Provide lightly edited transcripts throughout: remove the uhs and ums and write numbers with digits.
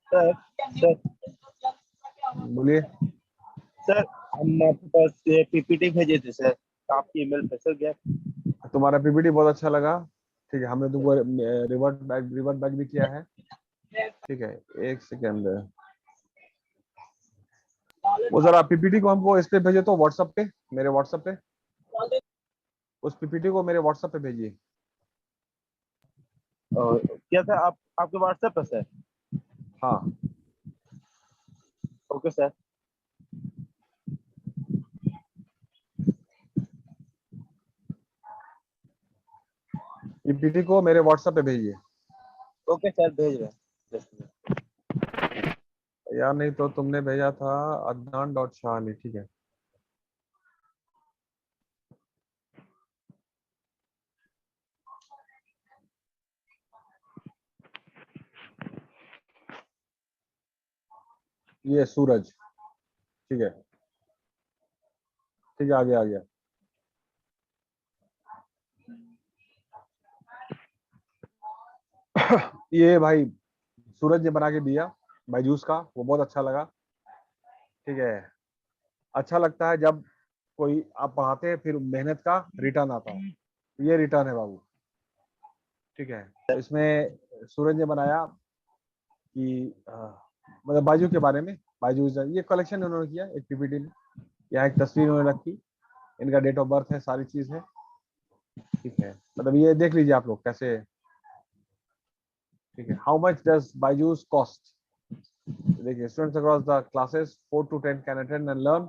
Sir sir बोलिए sir, हम आपके पास पीपीटी भेजे थे सर, आपकी ईमेल पे सर गया। तुम्हारा पीपीटी बहुत अच्छा लगा। ठीक है, हमने तुमको रिवर्ट बैक भी किया है। ठीक है, एक सेकेंड। वो जरा पीपीटी को हमको इस पे भेजे तो व्हाट्सएप पे, मेरे व्हाट्सएप पे उस पीपीटी को मेरे व्हाट्सएप पे भेजिए। और क्या सर, आप आपके व्हाट्सएप पे सर? हाँ, ओके सर। पीपीटी को मेरे व्हाट्सएप पे भेजिए। ओके सर, भेज रहे हैं। यार नहीं तो तुमने भेजा था अदनान.शाह। ठीक है, ये सूरज। ठीक है, ठीक है, आ गया आ गया। ये भाई सूरज ने बना के दिया बायजूस का, वो बहुत अच्छा लगा। ठीक है, अच्छा लगता है जब कोई आप पढ़ाते हैं फिर मेहनत का रिटर्न आता है। ये रिटर्न है बाबू। ठीक है, तो इसमें सूरज ने बनाया कि मतलब बायजू के बारे में। बायजू ये कलेक्शन उन्होंने किया एक पीपीटी में। यहाँ एक तस्वीर उन्होंने रखी, इनका डेट ऑफ बर्थ है, सारी चीज है। ठीक है, मतलब ये देख लीजिए आप लोग कैसे। ठीक है, how much does Byju's cost. देखिए, students across the classes 4 to 10 can attend and learn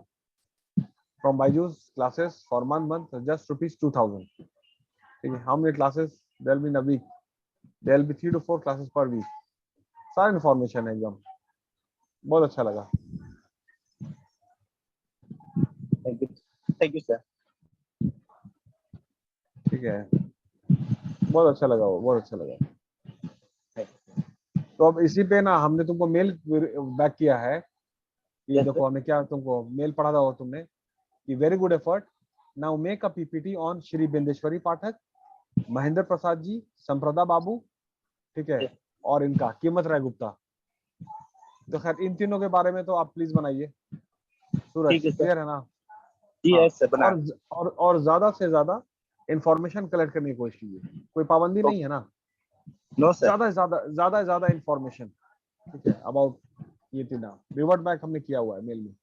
from Byju's classes for month just ₹2000। ठीक है, how many classes there will be in a week, there will be 3 to 4 classes per week. सारा information है एकदम, बहुत अच्छा लगा। Thank you sir. ठीक है, बहुत अच्छा लगा, वो बहुत अच्छा लगा। तो अब इसी पे ना हमने तुमको मेल बैक किया है कि यस सर। देखो हमें क्या, तुमको मेल पढ़ा था वो तुमने कि very good effort, now make a PPT on Shri Bindeshwari Pathak, Mahendra Prasad ji, Samprada बाबू। ठीक है, और इनका कीमत राय गुप्ता। तो खैर इन तीनों के बारे में तो आप प्लीज बनाइए। सूरज ठीक है सर। क्लियर है ना? जी हाँ, यस सर, बना। और ज्यादा से ज्यादा इंफॉर्मेशन कलेक्ट करने की कोशिश कीजिए। कोई पाबंदी नहीं है ना? No sir. ज्यादा इंफॉर्मेशन। ठीक है, अबाउट ये तीनों रिवर्ट बैक हमने किया हुआ है मेल में।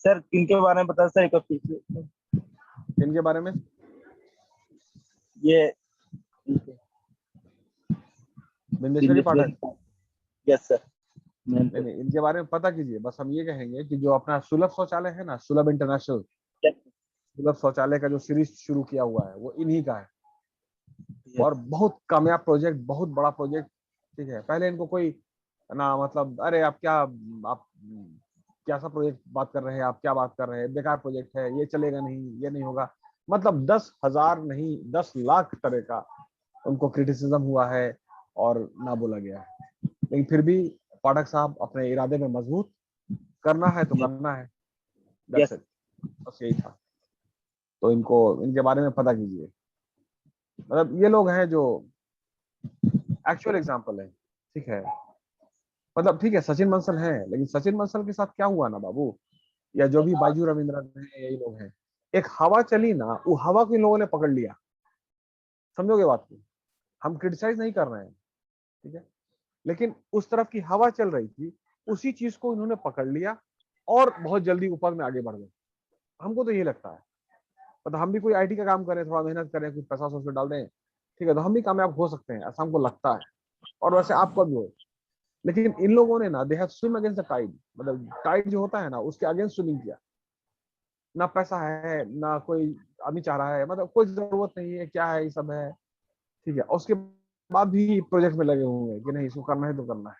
सर किनके बारे में बता सर, एक बार फिर से? इनके बारे में ये बिंदेश्वरी पाठक। Yes sir. नहीं नहीं, इनके बारे में पता कीजिए। बस हम ये कहेंगे कि जो अपना सुलभ शौचालय है ना, सुलभ इंटरनेशनल, सुलभ शौचालय का जो सीरीज शुरू किया हुआ है वो इन्हीं का है। और बहुत कामयाब प्रोजेक्ट, बहुत बड़ा प्रोजेक्ट। ठीक है, पहले इनको कोई ना मतलब अरे आप क्या सा प्रोजेक्ट बात कर रहे हैं, आप क्या बात कर रहे हैं, बेकार प्रोजेक्ट है, ये चलेगा नहीं, ये नहीं होगा। मतलब 10,000 नहीं 10 लाख तरह का उनको क्रिटिसिज्म हुआ है और ना बोला गया है। लेकिन फिर भी पाठक साहब अपने इरादे में मजबूत, करना है तो करना है। That's yes. इट, बस यही था। तो इनको इनके बारे में पता कीजिए। मतलब ये लोग हैं जो एक्चुअल एग्जाम्पल है। ठीक है, मतलब ठीक है सचिन बंसल है, लेकिन सचिन बंसल के साथ क्या हुआ ना बाबू, या जो भी बायजू रविंद्रन है, यही लोग हैं। एक हवा चली ना, वो हवा को इन लोगों ने पकड़ लिया। समझोगे बात को? हम क्रिटिसाइज नहीं कर रहे हैं, ठीक है, लेकिन उस तरफ की हवा चल रही थी, उसी चीज को इन्होंने पकड़ लिया और बहुत जल्दी ऊपर में आगे बढ़ गए। हमको तो ये लगता है, मतलब हम भी कोई आईटी का काम करें, थोड़ा मेहनत करें, कुछ पैसा उसमें डाल दें, ठीक है, तो हम भी कामयाब हो सकते हैं, ऐसा हमको लगता है। और वैसे आपका भी हो। लेकिन इन लोगों ने ना, they have swim against the tide, मतलब टाइड जो होता है ना, उसके अगेंस्ट स्विमिंग किया। ना पैसा है, ना कोई आदमी चाह रहा है, मतलब कोई जरूरत नहीं है, क्या है ये सब है। ठीक है, उसके बाद भी प्रोजेक्ट में लगे हुए हैं कि नहीं इसको करना है तो करना है।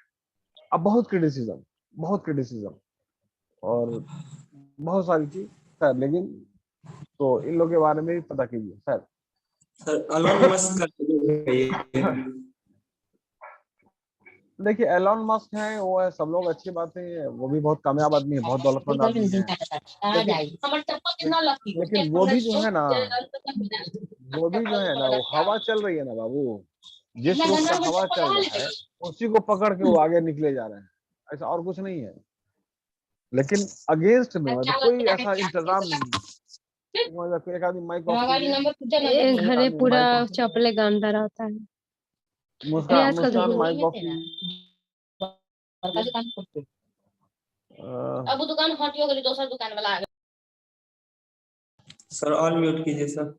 अब बहुत क्रिटिसिज्म, बहुत क्रिटिसिज्म और बहुत सारी चीज सर। लेकिन तो इन लोगों के बारे में भी पता कीजिए सर। सर एलोन मस्क का देखिए एलॉन मस्क है, वो है, सब लोग अच्छी बातें हैं, वो भी बहुत कामयाब आदमी है, बहुत दौलतमंद आदमी है। लेकिन लेकिन वो भी जो है ना, वो भी जो है ना, वो हवा चल रही है ना बाबू, जिस रूप का हवा चल रहा है उसी को पकड़ के वो आगे निकले जा रहे हैं। ऐसा और कुछ नहीं है। लेकिन अगेंस्ट में मतलब कोई ऐसा इंतजाम नहीं है। मतलब एक आदमी माइक ऑफ कीजिए, ए एक घरे आदमी पूरा माइक ऑफ, चपले गांदा रहता है। मुस्कान आजकल मुस्कान तो माइक ऑफ कीजिए। सर ऑन म्यूट कीजिए सर।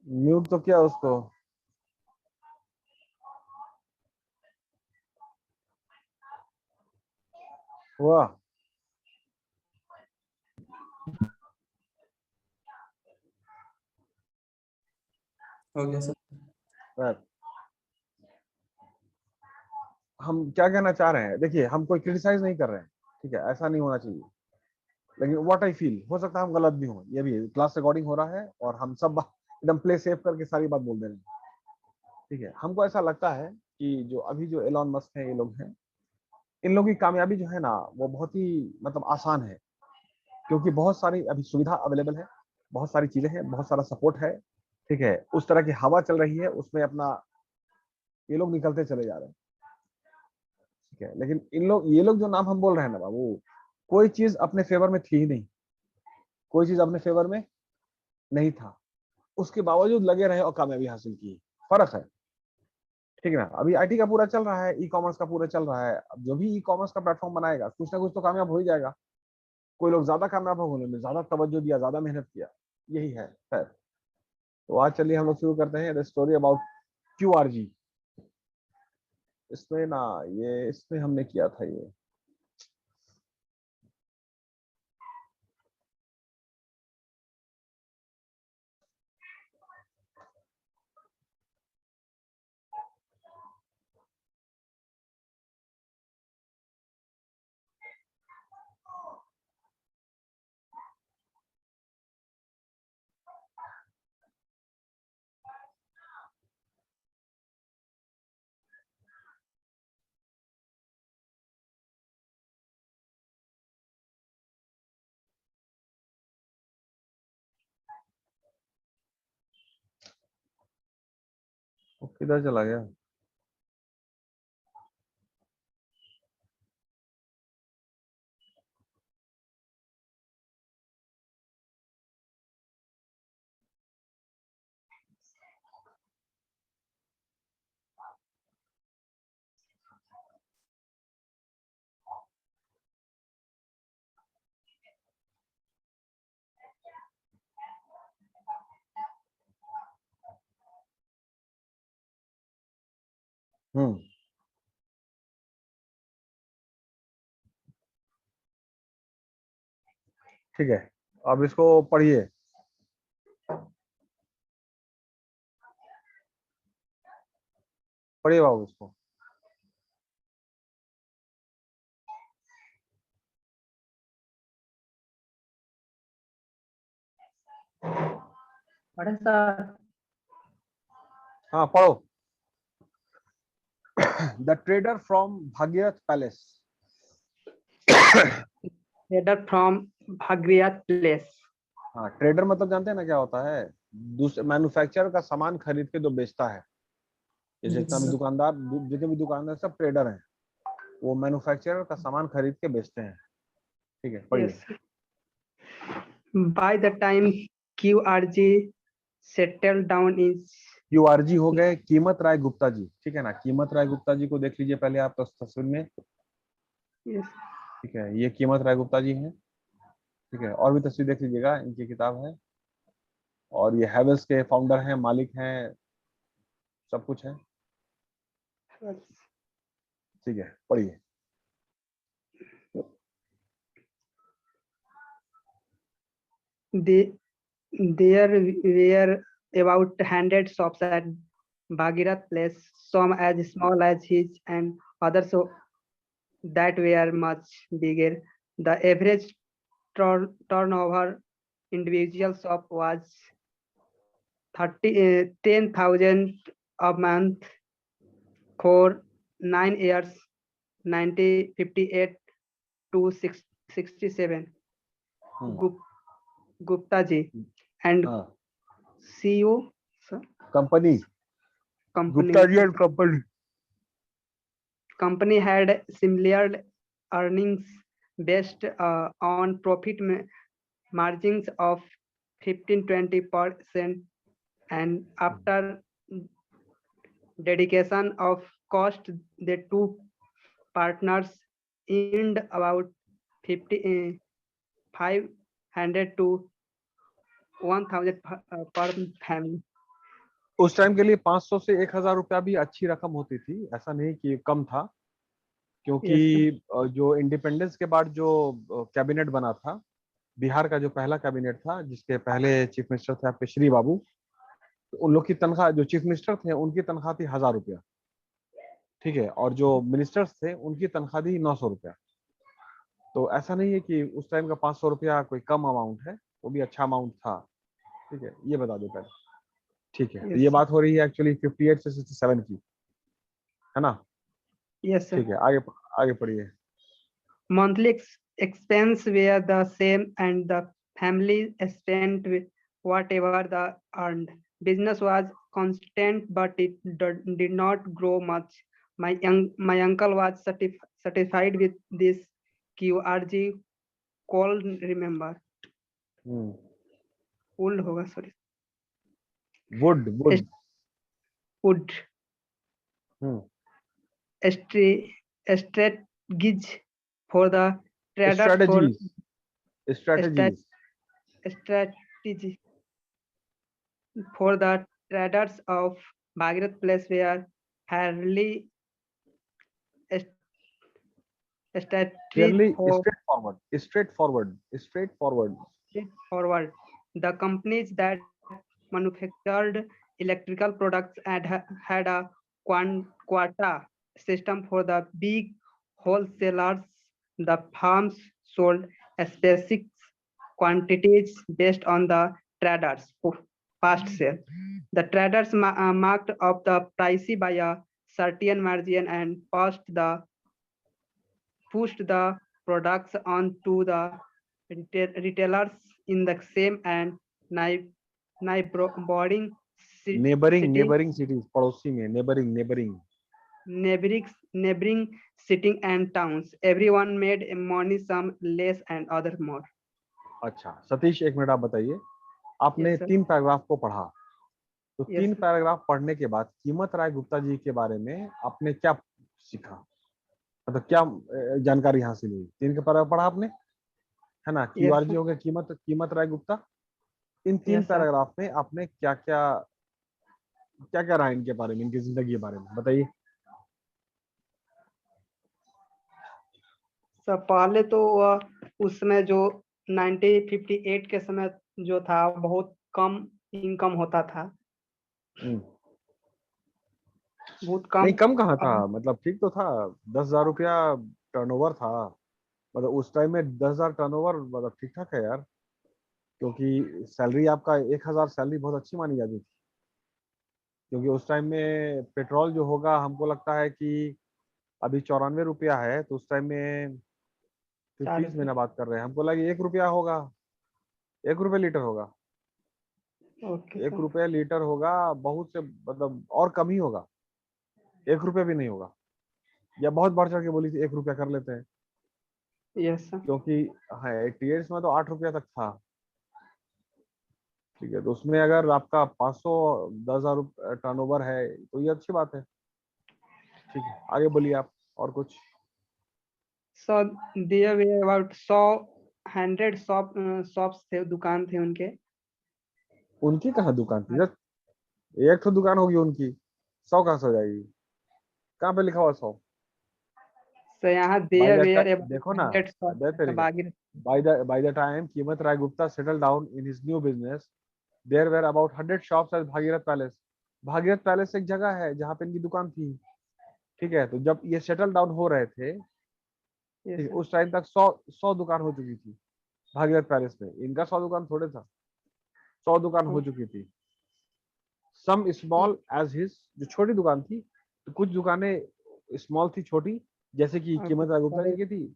म्यूट तो किया उसको। हुआ? हो गया सर। सर, हम क्या कहना चाह रहे हैं, देखिए हम कोई क्रिटिसाइज नहीं कर रहे हैं, ठीक है, ऐसा नहीं होना चाहिए। लेकिन व्हाट आई फील, हो सकता है हम गलत भी हों, ये भी क्लास रिकॉर्डिंग हो रहा है और हम सब एकदम प्ले सेव करके सारी बात बोल दे रहे हैं, ठीक है। हमको ऐसा लगता है कि जो अभी जो एलॉन मस्क है, ये लोग हैं, इन लोगों की कामयाबी जो है ना, वो बहुत ही मतलब आसान है, क्योंकि बहुत सारी अभी सुविधा अवेलेबल है, बहुत सारी चीजें हैं, बहुत सारा सपोर्ट है, ठीक है। उस तरह की हवा चल रही है, उसमें अपना ये लोग निकलते चले जा रहे हैं, ठीक है। लेकिन ये लोग जो नाम हम बोल रहे हैं ना बाबू, कोई चीज अपने फेवर में थी ही नहीं, कोई चीज अपने फेवर में नहीं था, उसके बावजूद लगे रहे और कामयाबी हासिल की। फर्क है, ठीक है ना। अभी आईटी का पूरा चल रहा है, ई कॉमर्स का पूरा चल रहा है, अब जो भी ई कॉमर्स का प्लेटफॉर्म बनाएगा कुछ ना कुछ तो कामयाब हो ही जाएगा। कोई लोग ज्यादा कामयाब हो, उन्होंने ज्यादा तवज्जो दिया, ज्यादा मेहनत किया, यही है। खैर, तो आज चलिए हम लोग शुरू करते हैं द स्टोरी अबाउट QRG। इसमें ना, ये इसमें हमने किया था ये, वो किधर चला गया? हम्म, ठीक है। अब इसको पढ़िए, पढ़िए बाबू इसको। पढ़े सर। हाँ पढ़ो। The trader from Bhagirath palace. Trader from Bhagirath place. हाँ, ट्रेडर मतलब जानते हैं ना क्या होता है? दूसरे मैन्युफैक्चरर का सामान खरीद के जो बेचता है। ये जितना भी दुकानदार, जितने भी दुकानदार सब ट्रेडर हैं, वो मैन्युफैक्चरर का सामान खरीद के बेचते हैं, ठीक है। पढ़िए। By the time QRG settled down in QRG हो गए कीमत राय गुप्ता जी, ठीक है ना। कीमत राय गुप्ता जी को देख लीजिए पहले आप तस्वीर में, ठीक है। ये कीमत राय गुप्ता जी हैं, ठीक है। और भी तस्वीर देख लीजिएगा, इनकी किताब है। और ये हैवेल्स के फाउंडर हैं, मालिक हैं, सब कुछ है, ठीक है। पढ़िए। there were about 100 shops at Bhagirath Place, some as small as his and others that were much bigger. The average turnover individual shop was 10,000 a month for 9 years, 1958 to 67. Gupta ji and हाँ, CEO sir, company, company Gupta ji and company. company had similar earnings based on profit margins of 15-20%, and after dedication of cost, the two partners earned about 500 to 1000 per family. उस time के लिए 500 से 1000 रुपया भी अच्छी रकम होती थी, ऐसा नहीं कि कम था, क्योंकि जो इंडिपेंडेंस के बाद जो कैबिनेट बना था, बिहार का जो पहला कैबिनेट था, जिसके पहले चीफ मिनिस्टर थे आपके श्री बाबू, तो उन लोग की तनख्वाह, जो चीफ मिनिस्टर थे उनकी तनख्वाह थी 1000 रुपया, ठीक है, और जो मिनिस्टर्स थे उनकी तनख्वाह थी 900 रुपया। तो ऐसा नहीं है कि उस टाइम का 500 रुपया कोई कम अमाउंट है, वो भी अच्छा अमाउंट था, ठीक है, ये बता दो पहले। ठीक है, तो ये बात हो रही है एक्चुअली 58 से 67 की, है ना? Yes, sir. ठीक है, आगे पढ़िए। Monthly expense were the same and the family spent whatever the earned. Business was constant, but it did not grow much. My uncle was satisfied with this. QRG call remember. Old hoga, sorry. Wood. Wood. Strategies for the traders strategy for the traders of Bhagirath Place were fairly straightforward. The companies that manufactured electrical products and had a quota system for the big wholesalers. The firms sold specific quantities based on the traders' past sale. The traders marked up the price by a certain margin and pushed the products on to the retailers in the same and neighboring cities, पड़ोसी में, neighboring cities and towns. Everyone made money, some less and other more. अच्छा सतीश, एक minute आप बताइए, आपने Yes, sir. 3 paragraph को पढ़ा, तो Yes, 3 sir. पैराग्राफ पढ़ने के बाद कीमत राय गुप्ता जी के बारे में आपने क्या सीखा, मतलब क्या जानकारी हासिल हुई? 3 का पैराग्राफ पढ़ा आपने, है ना? Yes, QRG sir. हो गया कीमत राय गुप्ता। इन 3 Yes, sir. पैराग्राफ में आपने क्या रहा इनके बारे में, इनकी जिंदगी के बारे में बताइए। सर पहले तो उसमें जो 1958 के समय जो था बहुत कम इनकम होता था, बहुत कम। नहीं, कम कहाँ था, मतलब ठीक तो था, 10,000 रुपया टर्नओवर था, मतलब उस टाइम में 10,000 टर्नओवर मतलब ठीक ठाक है यार, क्योंकि सैलरी आपका 1000 सैलरी बहुत अच्छी मानी जाती थी, क्योंकि उस टाइम में पेट्रोल जो होगा, हमको लगता है कि अभी 94 रुपया है, तो उस टाइम में 50 में ना बात कर रहे हैं, हमको लगा 1 रुपया होगा, 1 रुपया लीटर होगा, ओके 1 रुपया लीटर होगा, बहुत से मतलब और कम ही होगा, 1 रुपया भी नहीं होगा, या बहुत बढ़ चढ़ के बोली थी 1 रुपया कर लेते हैं। Yes sir. क्योंकि हाँ 88 में तो 8 रुपया तक था, ठीक है, तो उसमें अगर आपका 510,000 टर्नओवर है तो ये अच्छी बात है। ठीक है, आगे बोलिए आप और कुछ। So their way about 100 shops थे, दुकान थे उनके। उनकी कहाँ दुकान थी? एक तो दुकान होगी उनकी, 100 कहाँ से हो जाएगी? कहाँ पे लिखा हुआ 100? सो यहाँ देयर वे देखो ना, by the time कीमत Rai Gupta settled down in his new business, there were about 100 shops at Bhagirath palace. Bhagirath palace एक जगह है जहाँ पे इनकी दुकान थी, ठीक है, तो जब ये सेटल डाउन हो रहे थे, ठीक, उस टाइम तक 100 दुकान हो चुकी थी भागीरथ पैलेस में। इनका 100 दुकान थोड़े था, 100 दुकान हो चुकी थी। सम स्मॉल एज हिज, जो छोटी दुकान थी, तो कुछ दुकानें स्मॉल थी, छोटी, जैसे कि कीमत राय गुप्ता जी की थी,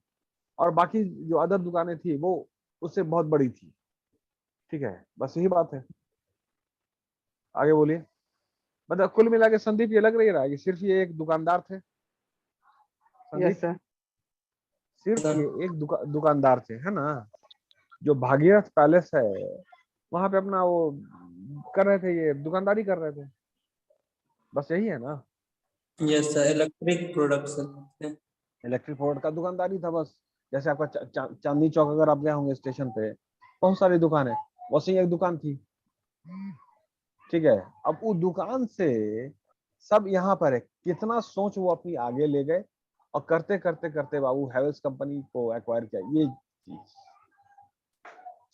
और बाकी जो अदर दुकानें थी वो उससे बहुत बड़ी थी, ठीक है, बस यही बात है। आगे बोलिए। मतलब कुल मिला के संदीप ये लग रही रहा है कि सिर्फ ये एक दुकानदार थे, संदीप, Yes, sir. सिर्फ सर। ये एक दुकानदार थे, है ना, जो भागीरथ पैलेस है वहां पे अपना वो कर रहे थे, ये दुकानदारी कर रहे थे, बस यही है ना। Yes sir, electric production. Electric board का दुकानदारी था बस। जैसे आपका चांदनी चौक अगर आप गए होंगे स्टेशन पे, बहुत सारी दुकान है, वैसे ही एक दुकान थी, ठीक है। अब उस दुकान से सब यहाँ पर है, कितना सोच वो अपनी आगे ले गए, और करते करते करते बाबू हैवेल्स कंपनी को एक्वायर किया, ये चीज।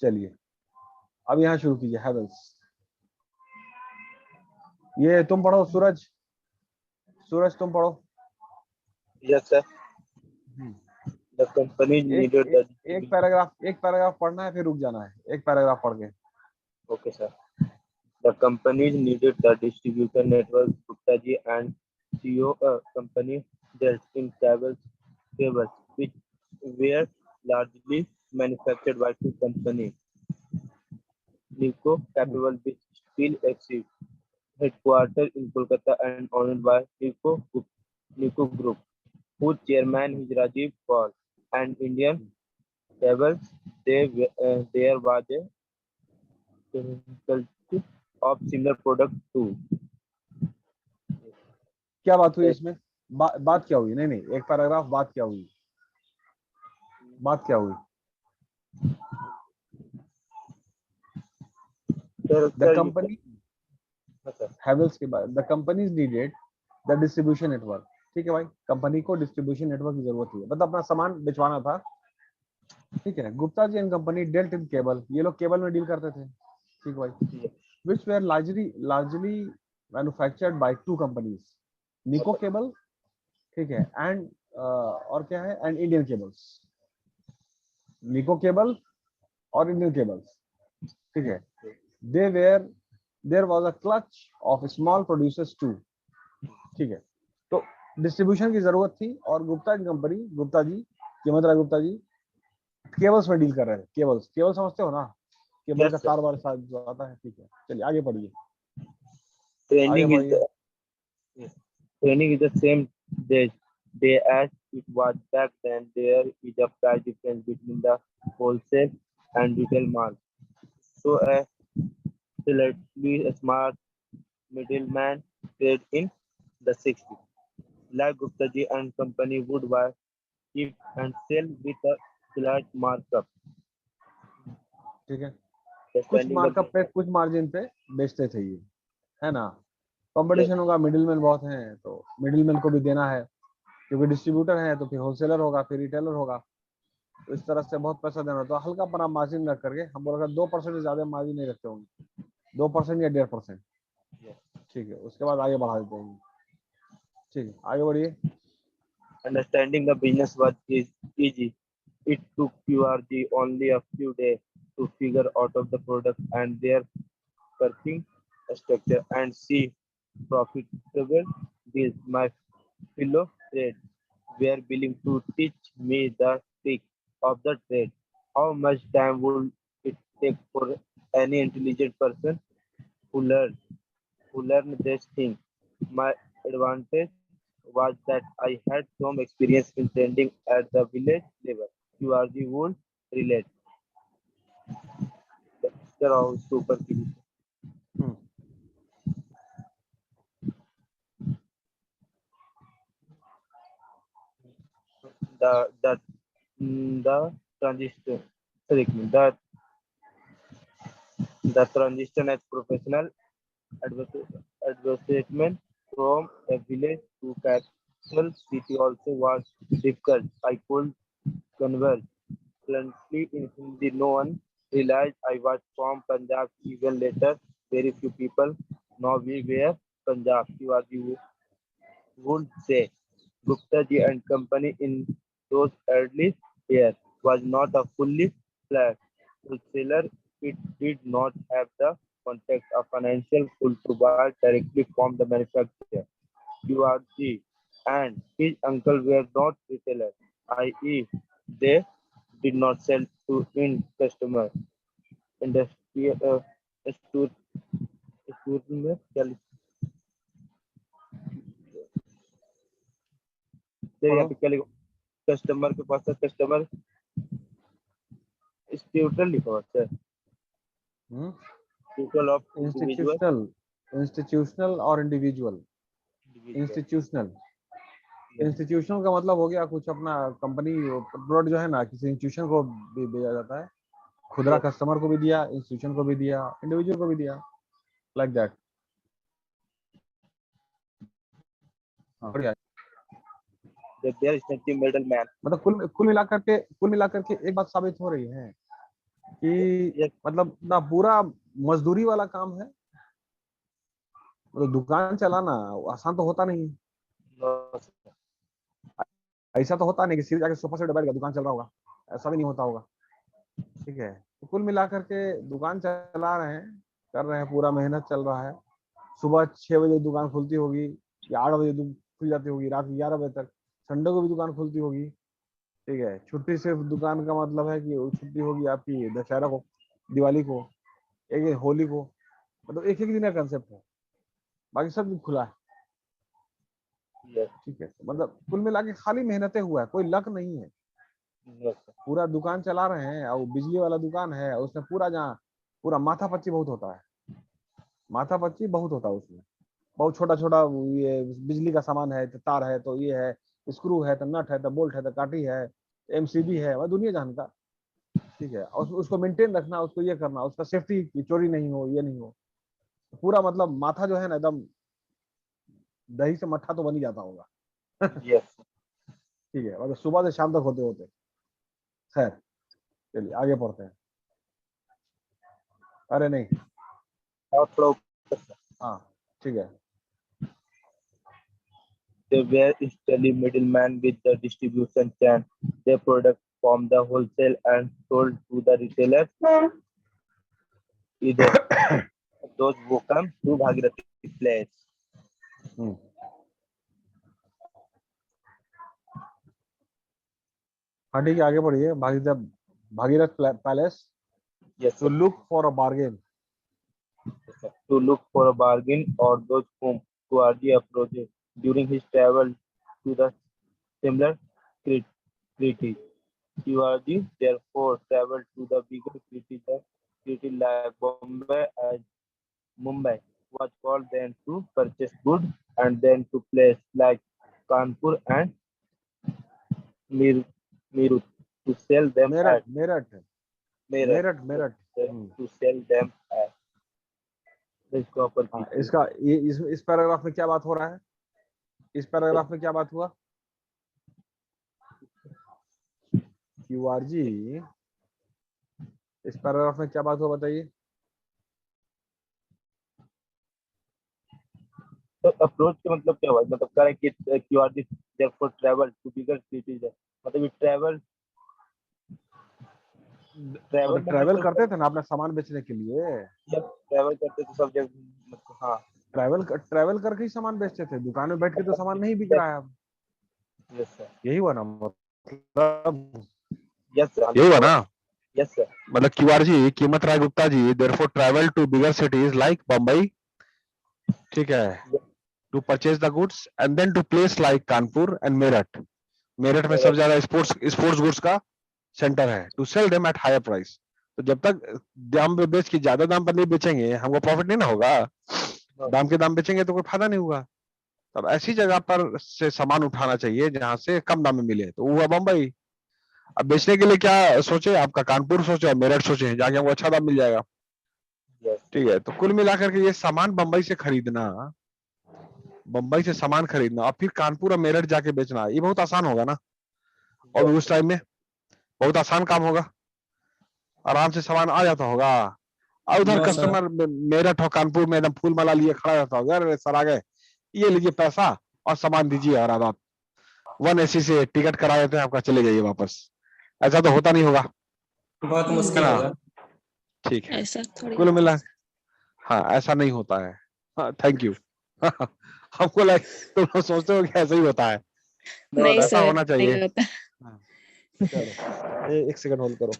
चलिए अब यहाँ शुरू कीजिए हैवेल्स। ये तुम पढ़ो सूरज, सूरज तुम पढ़ो। Yes, sir. The company एक needed एक, the एक पैराग्राफ पढ़ना है, फिर रुक जाना है, एक पैराग्राफ पढ़ के। Okay, sir. The companies needed the distributor network. Gupta ji and CEO company dealt in cables, which were largely manufactured by two companies. Nico Capital, which still exists, headquartered in Kolkata and owned by Nico Group, whose chairman is Rajiv Paul, and Indian Cables. There was a culture of similar products too. क्या बात हुई इसमें? बात क्या हुई? नहीं नहीं, एक पैराग्राफ, बात क्या हुई? बात क्या हुई? द कंपनी हैवेल्स के बाद, the companies needed the distribution network. ठीक है भाई, कंपनी को डिस्ट्रीब्यूशन नेटवर्क की जरूरत थी, मतलब अपना सामान बेचवाना था, ठीक है। Gupta ji and company dealt in cable, ये लोग केबल में डील करते थे, ठीक भाई, which were largely manufactured by two companies, Nicco cable, ठीक है, एंड और क्या है, and Indian cables. Nicco cable और इंडियन केबल्स, ठीक है। There was a clutch of small producers too, ठीक है। तो डिस्ट्रीब्यूशन की जरूरत थी, और गुप्ता की कंपनी, गुप्ता जी, किमत राय गुप्ता जी, केबल्स में डील कर रहे थे। केबल समझते हो ना, केबल का तार वार साथ जो आता है, ठीक है। चलिए आगे बढ़िए, आगे बढ़िए। Training is the same day as it was back then. There is a price difference between the wholesale and retail market. So a slightly smart middleman trade in the 60s. Like Gupta ji and company would buy cheap and sell with a slight markup. ठीक है, कुछ Understanding the markup पे, कुछ margin पे बेचते थे ये, है ना। कंपटीशन होगा, मिडिलमैन बहुत हैं, तो मिडिलमैन को भी देना है, क्योंकि डिस्ट्रीब्यूटर है तो फिर होलसेलर होगा, फिर रिटेलर होगा, तो इस तरह से बहुत पैसा देना। तो हल्का अपना मार्जिन रख करके, हम बोला 2% से ज्यादा मार्जिन नहीं रखते होंगे, 2% या 1.5%, ठीक है। उसके बाद आगे बढ़ा देते हैं, ठीक है, आगे बढ़िए। Understanding the business was easy. It took QRG only a few days to figure out of the product and their working structure and see profitable deals. My fellow trade were willing to teach me the trick of the trade. How much time would it take for any intelligent person who learn this thing? My advantage was that I had some experience in trending at the village level. QRG would relate. Chalo, super की। The the the transition. Sorry, the transition as professional advertisement from a village to capital city also was difficult. I could converse fluently in Hindi. No one realized I was from Punjab. Even later, very few people know we were Punjab. Shivaji would say. Gupta ji and company in those early years was not a fully fledged wholesaler. It did not have the context of financial could provide directly from the manufacturer. URG and his uncle were not retailers, i.e., they did not sell to end customer. Industrial store में क्या sir यहाँ पढ़ो। पे क्या लिखा, customer के पास customer institutional लिखा हुआ sir, total of individual institutional और इंडिविजुअल। इंस्टीट्यूशनल इंस्टीट्यूशनल का मतलब हो गया कुछ अपना कंपनी प्रोडक्ट जो है ना किसी इंस्टीट्यूशन को भी भेजा जाता है, खुदरा कस्टमर को भी दिया, इंस्टीट्यूशन को भी दिया, इंडिविजुअल को भी दिया, लाइक दैट। बढ़िया। There is nothing middle man. मतलब कुल मिलाकर के एक बात साबित हो रही है कि मतलब ना पूरा मजदूरी वाला काम है, मतलब दुकान चलाना आसान तो होता नहीं है। ऐसा तो होता नहीं कि सीधे जाके सोफा सेट बैठ गया दुकान चल रहा होगा, ऐसा भी नहीं होता होगा। ठीक है, तो कुल मिलाकर के दुकान चला रहे हैं, कर रहे हैं, पूरा मेहनत चल रहा है। सुबह 6 बजे दुकान खुलती होगी या 8 बजे खुल जाती होगी, रात 11 बजे तक, संडे को भी दुकान खुलती होगी। ठीक है, छुट्टी सिर्फ दुकान का मतलब है कि छुट्टी होगी आपकी दशहरा को, दिवाली को, एक होली को, मतलब एक एक दिन का कंसेप्ट है, बाकी सब दिन खुला है। ठीक है, मतलब कुल मिला के खाली मेहनतें हुआ है, कोई लक नहीं है। पूरा दुकान चला रहे हैं और बिजली वाला दुकान है, उसमें पूरा जहाँ पूरा माथापच्ची बहुत होता है, माथापच्ची बहुत होता है उसमें। बहुत छोटा छोटा ये बिजली का सामान है, तो तार है, तो ये है, स्क्रू है, तो नट है, तो बोल्ट है, तो काटी है, एमसीबी है, वह दुनिया जान का। ठीक है, और उसको मेंटेन रखना, उसको ये करना, उसका सेफ्टी चोरी नहीं हो, ये नहीं हो, पूरा मतलब माथा जो है ना एकदम दही से मट्ठा तो बन ही जाता होगा। यस ठीक है, मतलब सुबह से शाम तक होते होते। खैर चलिए आगे पढ़ते हैं। अरे नहीं, और थोड़ा हाँ ठीक है। they were still middlemen with the distribution chain. Their product from the wholesale and sold to the retailers. Either those who come to Bhagirathi place. हम्म, हाँ ठीक है, आगे बढ़िए। Bhagirath palace Yes, to sir. Look for a bargain. Yes, sir. To look for a bargain or those whom Kuarji approached during his travel to the similar treaty. Kuarji therefore traveled to the bigger city like Bombay as Mumbai was called then to purchase goods and then to places like Kanpur and Mir, Meerut to sell them Meerut at Meerut Meerut Meerut Meerut. to sell them at the proper हाँ, people. इसका ये इस paragraph में क्या बात हो रहा है? इस पैराग्राफ में क्या बात हुआ? क्यूआरजी, इस पैराग्राफ में क्या बात हुआ बताइए? तो अप्रोच का मतलब क्या हुआ, मतलब कह रहे हैं कि you are therefore travel to bigger cities, मतलब ये ट्रैवल ट्रैवल मतलब मतलब ट्रैवल तो करते थे ना अपना सामान बेचने के लिए, जब ट्रैवल करते तो सब जगह मतलब हाँ ट्रैवल करके ही सामान बेचते थे, दुकान में बैठ के तो सामान नहीं बिक रहा है अब। यस सर यही हुआ ना मतलब, यस सर यही हुआ ना। यस सर मतलब क्यूआरजी Kimat Rai Gupta ji therefore travel to bigger cities like Bombay, ठीक है, to purchase the goods and then to places like Kanpur and Meerut. Meerut में सब ज्यादा स्पोर्ट्स गुड्स का सेंटर है, to sell them at higher price. तो जब तक दाम पे बेच के ज्यादा दाम पर नहीं बेचेंगे हमको प्रॉफिट नहीं ना होगा, दाम के दाम बेचेंगे तो कोई फायदा नहीं होगा। तब ऐसी जगह पर से सामान उठाना चाहिए जहां से कम दाम में मिले, तो वो हुआ बम्बई। अब बेचने के लिए क्या सोचे, आपका कानपुर सोचे और मेरठ सोचे, जाके हमको अच्छा दाम मिल जाएगा। यस ठीक है, तो कुल मिलाकर के ये सामान बम्बई से खरीदना, बम्बई से सामान खरीदना और फिर कानपुर और मेरठ जाके बेचना, ये बहुत आसान होगा ना। और उस टाइम में बहुत आसान काम होगा, आराम से सामान आ जाता होगा। और उधर नो सर, कस्टमर मेरठ और कानपुर में एकदम फूल माला लिए खड़ा रहता होगा, अरे सर आ गए, ये लीजिए पैसा और सामान दीजिए और आदाब 1 AC से टिकट करा देते हैं आपका, चले जाइए वापस। ऐसा तो होता नहीं होगा, बहुत है मुश्किल ना। होगा। ठीक है, ऐसा थोड़ी कुल होता मिला, है। हाँ ऐसा नहीं होता है। हाँ थैंक यू। हमको लग तुम लोग सोचते हो कि ऐसा ही होता है, नहीं ऐसा सर, होना नहीं चाहिए। होता। हाँ, चलो एक सेकंड होल्ड करो।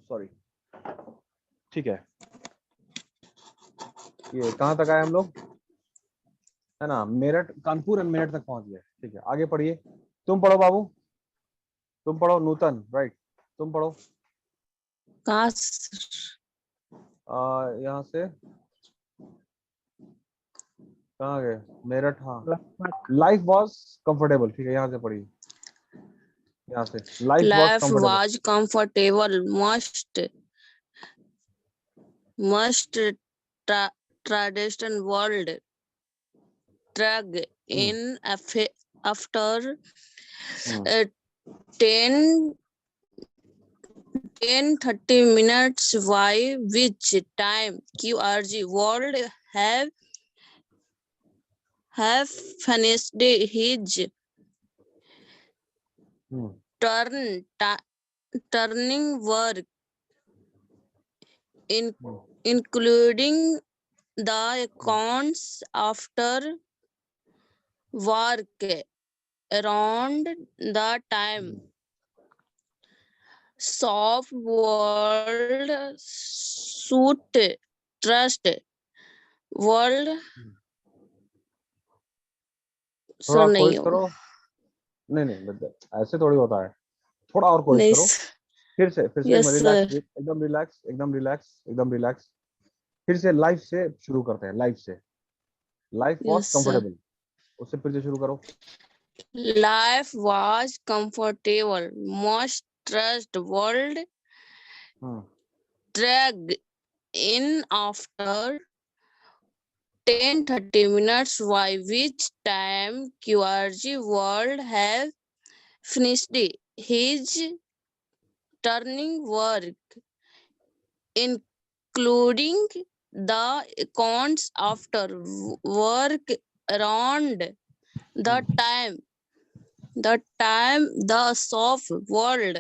सॉरी, ठीक है, ये कहाँ तक आए हम लोग, है ना, मेरठ, कानपुर एंड मेरठ तक पहुंच गए। ठीक है, आगे पढ़िए, तुम पढ़ो बाबू, तुम पढ़ो नूतन, राइट, तुम पढ़ो। कहाँ यहाँ से कहाँ गए, मेरठ, हाँ, लाइफ वॉज कंफर्टेबल, ठीक है, यहाँ से पढ़िए, यहाँ से life was life comfortable, was comfortable, must tradition world drag in after 10-30 minutes by which time QRG world have finished his turning work including the accounts after work around the time soft world suit trust world थोड़ा नहीं कोशिश करो, नहीं बेटा ऐसे थोड़ी होता है, थोड़ा और कोशिश नहीं करो, फिर से यस रिलैक्स, एकदम रिलैक्स, एकदम रिलैक्स, एकदम रिलैक्स, फिर से लाइफ से शुरू करते हैं, लाइफ से, लाइफ वॉज Yes, कंफर्टेबल, उससे फिर से शुरू करो। life was comfortable most trust world drag in after 10-30 minutes by which time QRG world have finished his turning work including the accounts after work around the time the soft world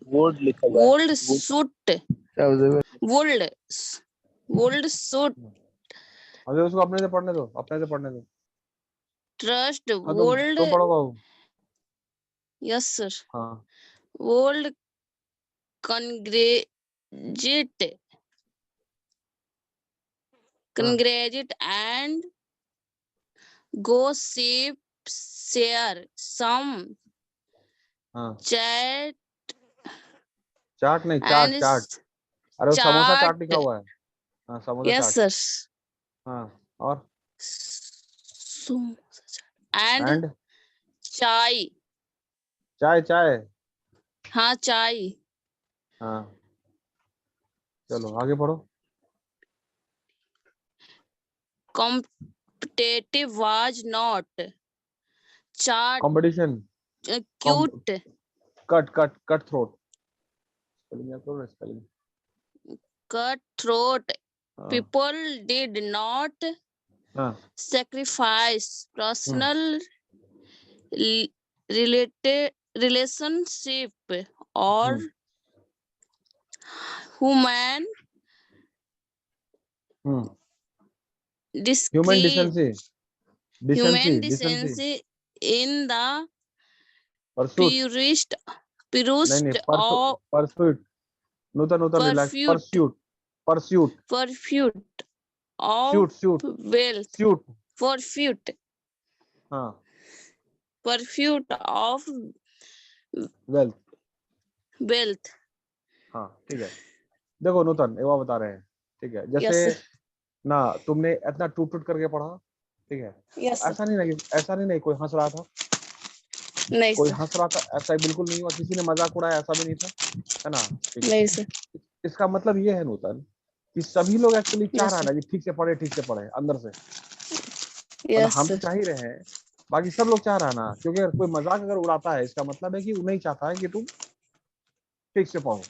वोल्ड लिखा हुआ है, world suit world suit अरे उसको अपने से पढ़ने दो, अपने से पढ़ने दो, trust हाँ, world तुम पढ़ो बाबू, yes sir हाँ, world congregate and gossip share some हाँ, chat चाट नहीं, चाट and चाट, अरे वो समोसा chat चाट लिखा हुआ है, हाँ, समोसा yes चाट, sir हाँ, और and एंड chai चाय, चाय, हाँ chai हाँ, चलो आगे पढ़ो। competitive was not chat competition, cute cut throat, spelling याद करो, स्पेलिंग, cutthroat हाँ, people did not हाँ, sacrifice personal relationship or human human decency, human decency, decency in the pursuit, purest नहीं of pursuit, Nutan relax, pursuit pursuit of suit wealth suit, हाँ, pursuit of wealth, हाँ, ठीक है, देखो नूतन एक बार बता रहे हैं, ठीक है, जैसे yes ना तुमने इतना टूट करके पढ़ा, ठीक है, yes ऐसा नहीं कोई हंस रहा था, नहीं कोई sir हंस रहा था ऐसा बिल्कुल नहीं हुआ, किसी ने मजाक उड़ाया ऐसा भी नहीं था, है ना, ठीक है, नहीं sir इसका मतलब ये है नूतन कि सभी लोग एक्चुअली चाह yes रहा है ना कि ठीक से पढ़े अंदर से, मतलब yes हम तो sir चाह ही रहे हैं, बाकी सब लोग चाह रहा है ना, क्योंकि अगर कोई मजाक अगर उड़ाता है इसका मतलब है कि वो नहीं चाहता है कि तुम ठीक से पढ़ो,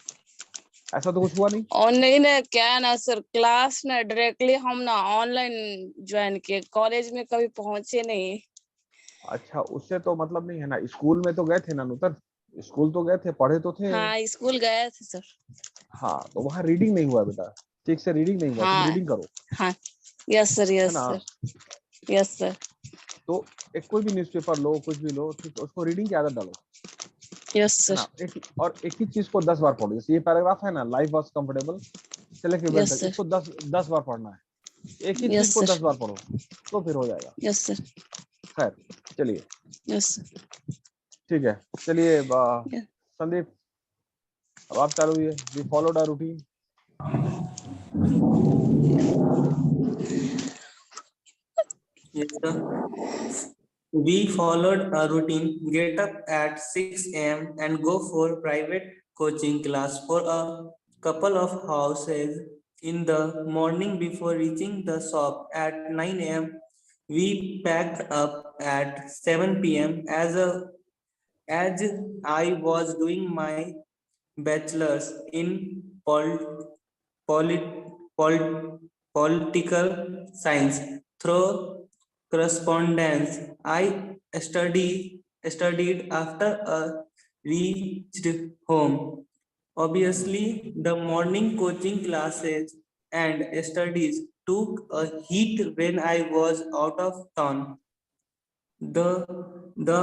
ऐसा तो कुछ हुआ नहीं। और नहीं ना क्या ना सर क्लास ना डायरेक्टली हम ना ऑनलाइन ज्वाइन किए कॉलेज में कभी पहुंचे नहीं अच्छा, उससे तो मतलब नहीं है ना, स्कूल में तो गए थे ना नूतन, स्कूल तो गए थे, पढ़े तो थे, हाँ स्कूल गए थे सर हाँ, तो वहाँ रीडिंग नहीं हुआ बेटा, ठीक से रीडिंग नहीं हुआ, तुम हाँ रीडिंग करो, हाँ यस सर है यस ना। सर यस सर तो एक कोई भी न्यूज़पेपर लो, कुछ भी लो, ठीक है, उसको रीडिंग की आदत डालो, यस है सर ना। एक ही चीज को 10 बार पढ़ो। जैसे ये पैराग्राफ है ना, life was comfortable select well तक, यस सर इसको 10 बार पढ़ना है। एक ही चीज यस को सर 10 बार पढ़ो, तो फिर हो जाएगा। यस सर खैर चलिए, यस ठीक है, चलिए संदीप, अब आप चालू हुई। We followed our routine. Yes, sir. We followed a routine, get up at 6 a.m. and go for private coaching class for a couple of houses in the morning before reaching the shop at 9 a.m. We packed up at 7 p.m. As I was doing my bachelor's in polit, pol- political science through correspondence. I studied after I reached home. Obviously, the morning coaching classes and studies took a hit when I was out of town. The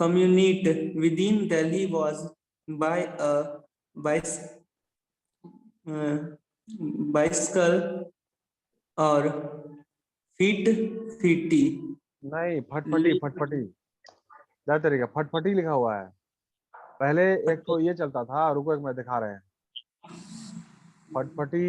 commute within Delhi was by a bicy- uh, bicycle or feet fitty. नहीं, फटफटी फटफटी, क्या तरीका, फटफटी लिखा हुआ है। पहले एक तो ये चलता था, रुको एक मैं दिखा रहे हैं, फटफटी।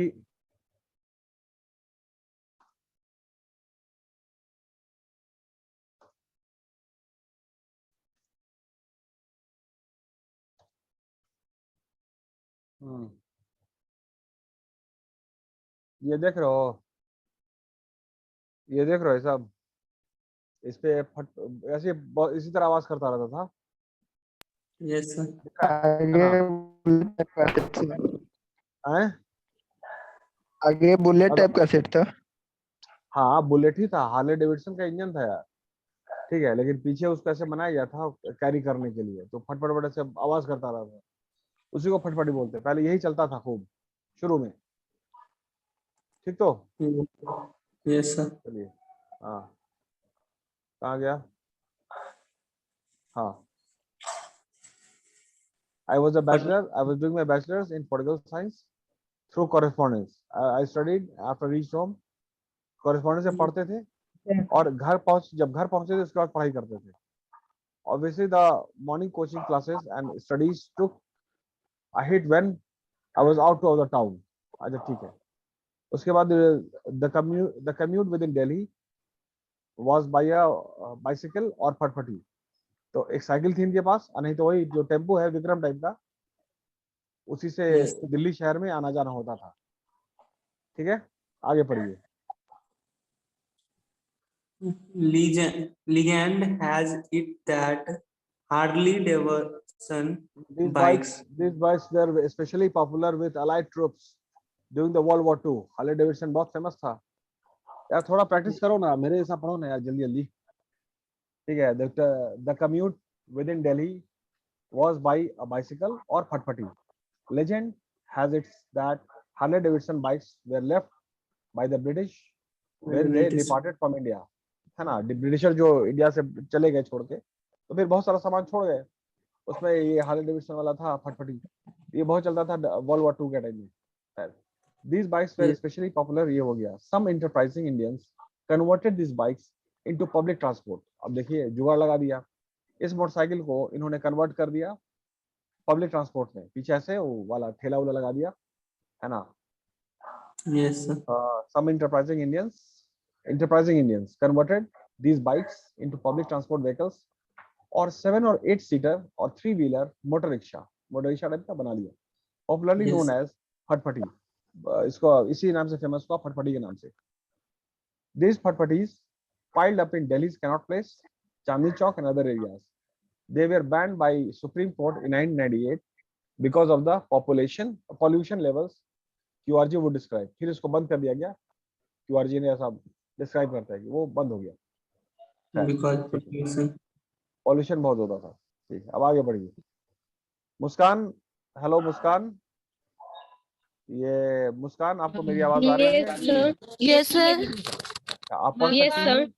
ये देख रहे हो, ये देख रहे हो सब, इस पे फट ऐसे इसी तरह आवाज करता रहता था, Yes, sir. है ना। हैं? आगे बुलेट अब टाइप का सेट था। हाँ, बुलेट ही था, हार्ले डेविडसन का इंजन था यार, ठीक है, लेकिन पीछे उसको ऐसे बनाया गया था कैरी करने के लिए, तो फटफट फट ऐसे आवाज करता रहता था, उसी को फटफटी बोलते हैं। पहले यही चलता था खूब शुरू में, ठीक तो। Yes, sir. चलिए, हाँ, कहाँ गया, हाँ। I was doing my bachelor's in political science through correspondence. I studied after reached home. Correspondence से पढ़ते थे, और जब घर पहुंचे थे उसके बाद पढ़ाई करते थे। Obviously the morning coaching classes and studies took a hit when I was out of the town. अच्छा ठीक है। उसके बाद the commute within Delhi was by a bicycle और फटफटी। तो एक साइकिल थी इनके पास, नहीं तो वही जो टेम्पो है विक्रम टाइप का, उसी से Yes, sir. दिल्ली शहर में आना जाना होता था। ठीक है, आगे पढ़िए। Legend has it that Harley Davidson bikes. These bikes were especially popular with Allied troops during the World War II. Harley Davidson बहुत फेमस था यार। थोड़ा प्रैक्टिस करो ना, मेरे जैसा पढ़ो ना यार, जल्दी जल्दी। ठीक है, the commute within Delhi was by a bicycle or फटफटी। Legend has it that Harley Davidson bikes were left by the British when they British. departed from India, है ना। ब्रिटिशर जो इंडिया से चले गए छोड़ के, तो फिर बहुत सारा सामान छोड़ गए, उसमें ये हार्ले डेविडसन वाला था फटफटी, ये बहुत चलता था वर्ल्ड वॉर 2 के टाइम में। These bikes were Yes. especially popular, ये हो गया। Some enterprising Indians converted these bikes into public transport। अब देखिए जुगाड़ लगा दिया, इस मोटरसाइकिल को इन्होंने कन्वर्ट कर दिया पब्लिक ट्रांसपोर्ट में, पीछे से वो वाला ठेला उला लगा दिया, है ना। Yes, sir. Some enterprising Indians converted these bikes into public transport vehicles और 7 और 8 सीटर और 3 व्हीलर मोटर रिक्शा टाइप का बना लिया, पॉपुलरली Yes. नोन एज फटफटी। इसको इसी नाम से फेमस हुआ, फटफटी के नाम से। These फटफटीज piled up in Delhi's Connaught Place, Chandni Chowk and other areas. They were banned by Supreme Court in 1998 because of the pollution levels QRG would describe। फिर इसको बंद कर दिया गया, QRG ने ऐसा डिस्क्राइब करता है कि वो बंद हो गया। Because pollution. पॉल्यूशन बहुत होता था। ठीक है, अब आगे बढ़िए। मुस्कान, हेलो मुस्कान। ये मुस्कान, आपको मेरी आवाज आ रही है? Yes, sir. आप पढ़ Yes, सकती sir. हैं?